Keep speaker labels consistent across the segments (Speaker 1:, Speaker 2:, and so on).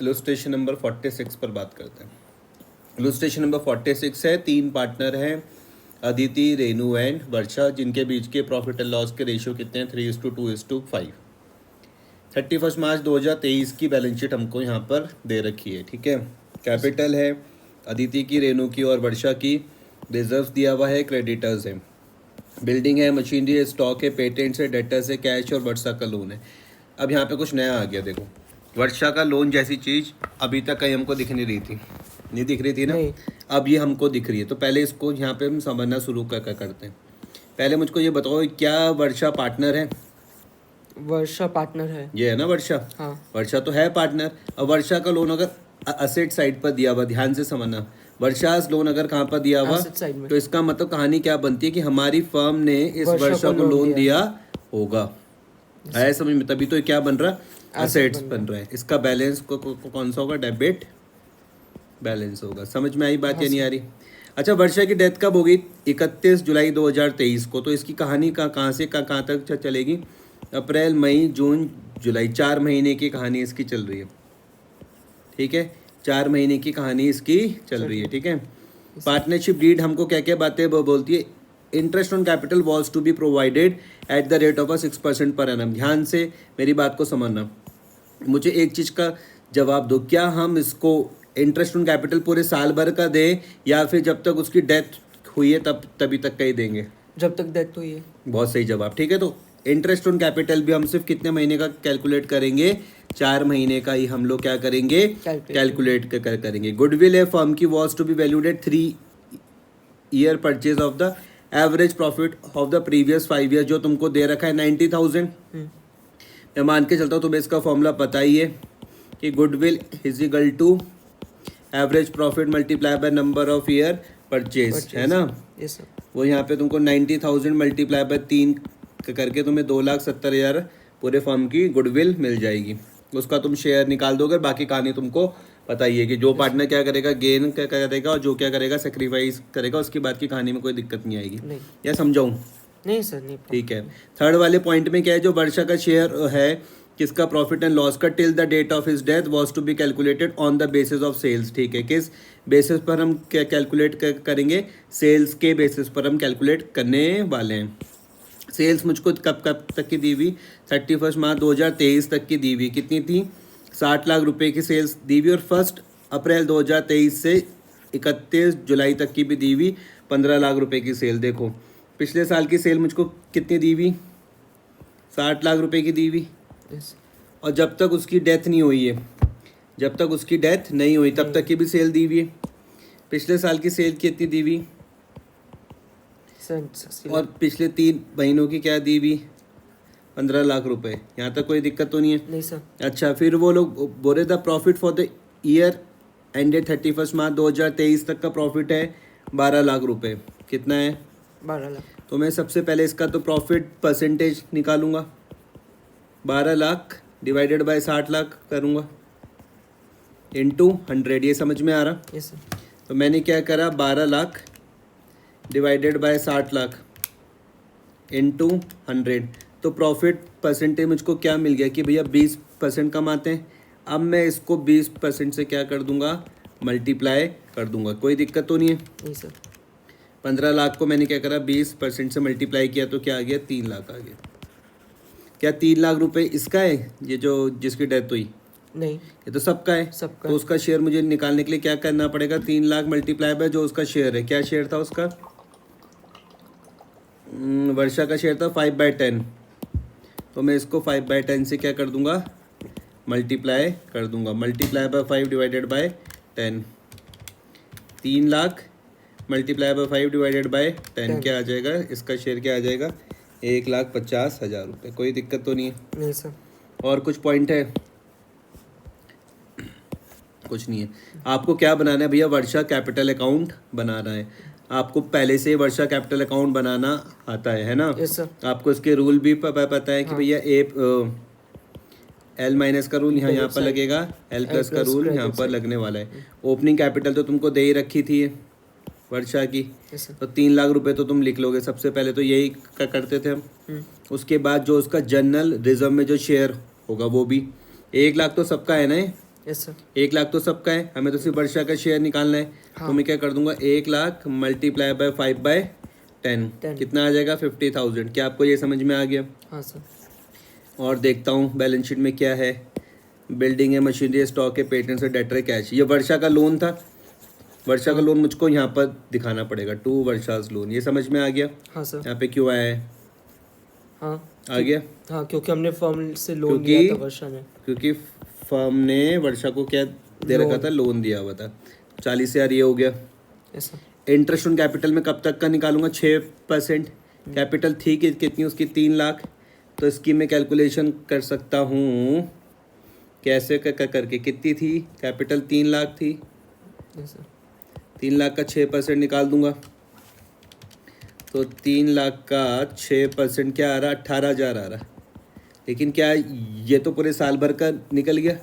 Speaker 1: Illustration number 46 पर बात करते हैं। इलस्ट्रेशन नंबर 46 है, 3 पार्टनर हैं अदिति, रेनू एंड वर्षा, जिनके बीच के प्रॉफिट एंड लॉस के रेशियो कितने हैं 3:2:5। 31 मार्च 2023 की बैलेंस शीट हमको यहाँ पर दे रखी है। ठीक है, कैपिटल है अदिति की, रेनू की और वर्षा की, रिजर्व दिया हुआ है, क्रेडिटर्स है, बिल्डिंग है, मशीनरी है, स्टॉक है, पेटेंट्स है, डेटर्स है, कैश और वर्षा का लोन है। अब यहाँ पे कुछ नया आ गया, देखो वर्षा का लोन जैसी चीज़ अभी तक कहीं हमको दिख नहीं रही थी, नहीं दिख रही थी ना, अब ये हमको दिख रही है। तो पहले इसको यहाँ पे हम समझना शुरू करते हैं। पहले मुझको ये बताओ, क्या वर्षा पार्टनर है?
Speaker 2: वर्षा पार्टनर है,
Speaker 1: ये है ना वर्षा।
Speaker 2: हाँ।
Speaker 1: वर्षा तो है पार्टनर। अब वर्षा का लोन अगर असेट साइड पर दिया हुआ, ध्यान से समझना, वर्षा लोन अगर कहाँ पर दिया हुआ, तो इसका मतलब कहानी क्या बनती है कि हमारी फर्म ने इस वर्षा को लोन दिया होगा। आया समझ में? तभी तो क्या बन रहा, असेट्स बन रहा है। इसका बैलेंस कौन सा होगा? डेबिट बैलेंस होगा। समझ में आई बात या नहीं आ रही? अच्छा, वर्षा की डेथ कब होगी? 31 जुलाई 2023 को। तो इसकी कहानी कहाँ से कहाँ तक चलेगी? अप्रैल, मई, जून, जुलाई, 4 महीने की कहानी इसकी चल रही है। ठीक है, 4 महीने की कहानी इसकी चल रही है। ठीक है, पार्टनरशिप डीड हमको क्या क्या बातें बोलती है? Interest on capital was to be provided at the rate of 6% per annum. ध्यान से मेरी बात को समझना, मुझे एक चीज़ का जवाब दो, क्या हम इसको इंटरेस्ट ऑन कैपिटल पूरे साल भर का दें या फिर जब तक उसकी डेथ हुई है तभी तक का ही देंगे?
Speaker 2: जब तक डेथ हुई है।
Speaker 1: बहुत सही जवाब। ठीक है, तो इंटरेस्ट ऑन कैपिटल भी हम सिर्फ कितने महीने का कैलकुलेट करेंगे? 4 महीने का ही हम लोग क्या करेंगे? कैलकुलेट करेंगे। गुडविल है फर्म की, was to be valued at 3 year purchase of the average profit of the previous 5 year, जो तुमको दे रखा है 90,000। मैं मान के चलता हूँ तुम्हें इसका फॉर्मूला पता ही है कि goodwill is equal to average profit multiply by number of year purchase, है ना?
Speaker 2: Yes sir.
Speaker 1: वो यहाँ पे तुमको 90,000 मल्टीप्लाई बाय 3 करके तुम्हें 2,70,000 पूरे फर्म की गुडविल मिल जाएगी। उसका तुम शेयर निकाल दोगे। बाकी कहानी तुमको पता ही है कि जो पार्टनर क्या करेगा, गेन क्या करेगा, और जो क्या करेगा, सेक्रीफाइस करेगा। उसके बाद की कहानी में कोई दिक्कत नहीं आएगी। या समझाऊं?
Speaker 2: नहीं सर, नहीं।
Speaker 1: ठीक है, थर्ड वाले पॉइंट में क्या है? जो वर्षा का शेयर है किसका प्रॉफिट एंड लॉस का till the date of his death was to be calculated on the basis of sales. ठीक है, किस बेसिस पर हम क्या कैलकुलेट करेंगे? सेल्स के बेसिस पर हम कैलकुलेट करने वाले हैं। सेल्स मुझको कब तक की दी हुई? 31 मार्च 2023 तक की दी हुई। कितनी थी? 60 लाख रुपए की सेल्स दी हुई। और 1 अप्रैल 2023 से 31 जुलाई तक की भी दी हुई 15 लाख रुपए की सेल। देखो पिछले साल की सेल मुझको कितनी दी हुई? 60 लाख रुपए की दी हुई। और जब तक उसकी डेथ नहीं हुई है, जब तक उसकी डेथ नहीं हुई तब तक की भी सेल दी हुई है। पिछले साल की सेल कितनी दी हुई? और पिछले 3 महीनों की क्या दी हुई? 15 लाख रुपए। यहाँ तक कोई दिक्कत तो नहीं है?
Speaker 2: नहीं सर।
Speaker 1: अच्छा, फिर वो लोग बोले the profit for the year ended 31 मार्च 2023 तक का प्रॉफिट है 12 लाख रुपए। कितना है?
Speaker 2: 12 लाख।
Speaker 1: तो मैं सबसे पहले इसका तो प्रॉफिट परसेंटेज निकालूंगा। 12 लाख डिवाइडेड बाय 60 लाख करूँगा इंटू 100। ये समझ में आ रहा?
Speaker 2: Yes sir.
Speaker 1: तो मैंने क्या करा, 12 lakh divided by 60 lakh into 100। तो प्रॉफिट परसेंटेज मुझको क्या मिल गया कि भैया 20% कमाते हैं। अब मैं इसको 20% से क्या कर दूंगा? मल्टीप्लाई कर दूंगा। कोई दिक्कत तो नहीं है?
Speaker 2: नहीं सर।
Speaker 1: 15 लाख को मैंने क्या करा, 20% से मल्टीप्लाई किया तो क्या आ गया? 3 लाख आ गया। क्या 3 लाख रुपए इसका है, ये जो जिसकी डेथ हुई?
Speaker 2: नहीं,
Speaker 1: ये तो सबका है।
Speaker 2: सबका।
Speaker 1: तो उसका शेयर मुझे निकालने के लिए क्या करना पड़ेगा? 3 लाख मल्टीप्लाई बाय जो उसका शेयर है। क्या शेयर था उसका? वर्षा का शेयर था 5/10। तो मैं इसको 5/10 से क्या कर दूंगा? मल्टीप्लाई कर दूंगा। Multiply by 5 divided by 10। 3 lakh multiply by 5 divided by 10 क्या आ जाएगा? इसका शेयर क्या आ जाएगा? 1,50,000 रुपये। कोई दिक्कत तो नहीं है?
Speaker 2: नहीं सर।
Speaker 1: और कुछ पॉइंट है? कुछ नहीं है। आपको क्या बनाना है भैया? वर्षा कैपिटल अकाउंट बनाना है। आपको पहले से वर्षा कैपिटल अकाउंट बनाना आता है ना?
Speaker 2: Yes sir.
Speaker 1: आपको इसके रूल भी पता है कि भैया L माइनस का रूल यहाँ पर लगेगा, L+ का रूल यहाँ पर लगने वाला है। ओपनिंग कैपिटल तो तुमको दे ही रखी थी वर्षा की। तो 3 लाख रुपए तो तुम लिख लोगे। सबसे पहले तो यही करते थे हम। उसके बाद जो उसका जनरल रिजर्व में जो शेयर होगा वो भी 1 लाख तो सबका है ना?
Speaker 2: यस सर
Speaker 1: 1 लाख तो सबका है, हमें तो सिर्फ वर्षा का शेयर निकालना है। तो मैं क्या कर दूंगा, 1 लाख मल्टीप्लाई बाय 5/10 कितना आ जाएगा 50,000। क्या आपको ये समझ में आ गया?
Speaker 2: हाँ सर।
Speaker 1: और देखता हूँ बैलेंस शीट में क्या है। बिल्डिंग है, मशीनरी है, स्टॉक है, पेटेंट्स है, डेटर है, कैश। ये वर्षा का लोन था। वर्षा का लोन मुझको यहाँ पर दिखाना पड़ेगा, 2 वर्षास लोन। ये समझ में आ गया?
Speaker 2: हाँ सर।
Speaker 1: यहाँ पे क्यों आया है?
Speaker 2: हाँ
Speaker 1: आ गया
Speaker 2: हाँ, क्योंकि हमने फर्म से लोन
Speaker 1: क्योंकि
Speaker 2: लिया था वर्षा ने।
Speaker 1: क्योंकि फर्म ने वर्षा को क्या दे रखा था, लोन दिया हुआ था। 40,000 ये हो गया।
Speaker 2: Yes sir.
Speaker 1: Interest on capital में कब तक का निकालूंगा, 6%। कैपिटल थी कि कितनी उसकी, 3 लाख। तो इसकी मैं कैलकुलेशन कर सकता हूँ कैसे करके, कितनी थी कैपिटल, 3 लाख थी।
Speaker 2: Yes sir.
Speaker 1: 3 लाख का 6% निकाल दूंगा, तो 3 लाख का 6% क्या आ रहा, 18,000 आ रहा। लेकिन क्या ये तो पूरे साल भर का निकल गया,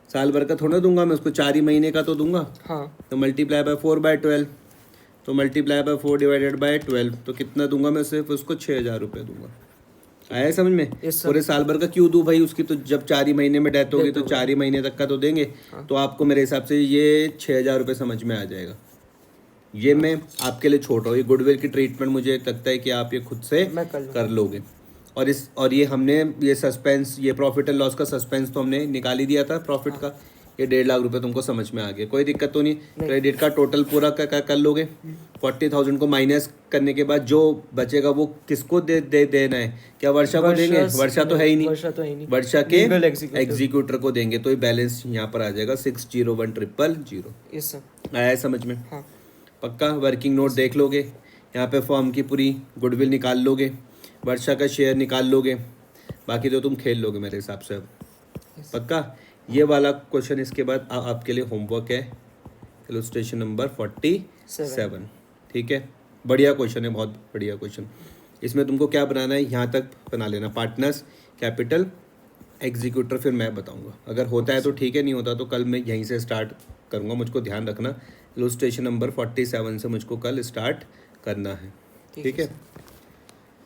Speaker 1: साल भर का थोड़ा दूंगा मैं उसको, 4 ही महीने का तो दूंगा।
Speaker 2: हाँ
Speaker 1: तो मल्टीप्लाई बाय 4/12, तो मल्टीप्लाई बाय 4 डिवाइडेड बाय 12, तो कितना दूंगा मैं, सिर्फ उसको 6,000 रुपये दूंगा। आया समझ में?
Speaker 2: Yes, sir.
Speaker 1: पूरे साल भर का क्यों दूं भाई, उसकी तो जब 4 ही महीने में डेथ होगी तो 4 ही महीने तक का तो देंगे। तो आपको मेरे हिसाब से ये 6,000 रुपये समझ में आ जाएगा। ये मैं आपके लिए छोड़ रहा हूँ, ये गुडविल की ट्रीटमेंट मुझे लगता है कि आप ये खुद से
Speaker 2: मैं
Speaker 1: कर लोगे। और ये हमने ये सस्पेंस, ये प्रॉफिट एंड लॉस का सस्पेंस तो हमने निकाल ही दिया था प्रॉफिट का। ये 1.5 लाख रुपए तुमको समझ में आ गया, कोई दिक्कत तो नहीं। क्रेडिट का टोटल पूरा कर लोगे। 40,000 को माइनस करने के बाद जो बचेगा वो किसको देना है? क्या वर्षा को देंगे? वर्षा तो है ही नहीं,
Speaker 2: वर्षा तो है ही नहीं।
Speaker 1: वर्षा के
Speaker 2: Legal executor।
Speaker 1: एग्जीक्यूटर को देंगे। तो ये बैलेंस यहाँ पर आ जाएगा 601,000।
Speaker 2: Yes sir.
Speaker 1: आया है समझ में?
Speaker 2: हाँ
Speaker 1: पक्का? वर्किंग नोट देख लोगे, यहाँ पे फॉर्म की पूरी गुडविल निकाल लोगे, वर्षा का शेयर निकाल लोगे, बाकी तो तुम खेल लोगे मेरे हिसाब से अब। पक्का? ये वाला क्वेश्चन इसके बाद आपके लिए होमवर्क है, इलस्ट्रेशन नंबर 47। ठीक है, बढ़िया क्वेश्चन है, बहुत बढ़िया क्वेश्चन। इसमें तुमको क्या बनाना है, यहाँ तक बना लेना, पार्टनर्स, कैपिटल, एग्जीक्यूटर, फिर मैं बताऊंगा। अगर होता है तो ठीक है, नहीं होता तो कल मैं यहीं से स्टार्ट करूंगा। मुझको ध्यान रखना, इलस्ट्रेशन नंबर 47 से मुझको कल स्टार्ट करना है। ठीक है।